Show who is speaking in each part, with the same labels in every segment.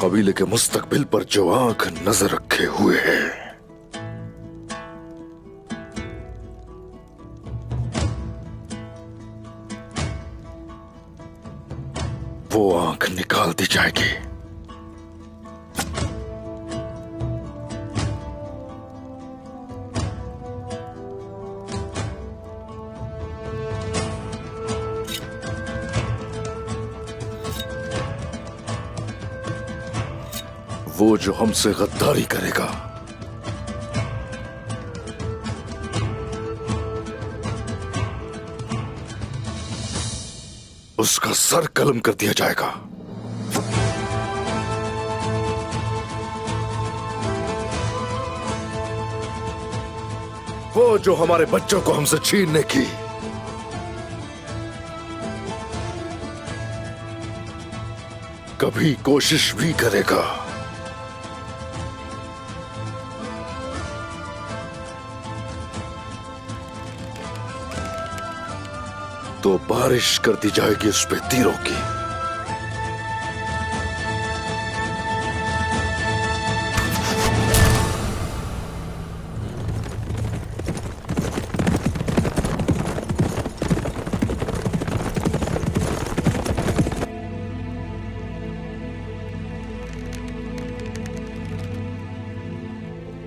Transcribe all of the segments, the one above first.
Speaker 1: कबीले के मुस्तकबिल पर जो आंख नजर रखे हुए है, वो आंख निकाल दी जाएगी। वो जो हमसे गद्दारी करेगा, उसका सर कलम कर दिया जाएगा। वो जो हमारे बच्चों को हमसे छीनने की कभी कोशिश भी करेगा, तो बारिश कर दी जाएगी उस पे तीरों की।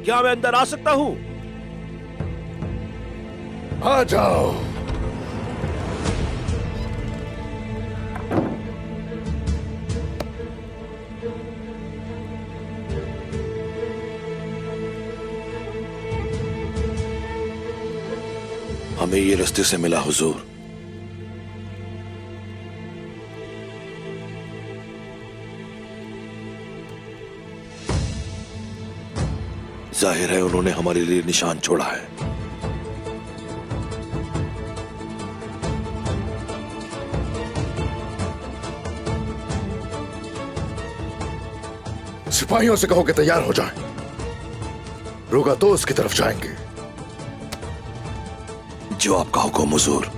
Speaker 2: क्या मैं अंदर आ सकता हूं?
Speaker 1: आ जाओ।
Speaker 3: हमें ये रास्ते से मिला हुजूर। जाहिर है उन्होंने हमारे लिए निशान छोड़ा है।
Speaker 1: सिपाहियों से कहो कि तैयार हो जाएं। रुगा तो उसकी तरफ जाएंगे।
Speaker 3: जो आपका हुक्म हुजूर।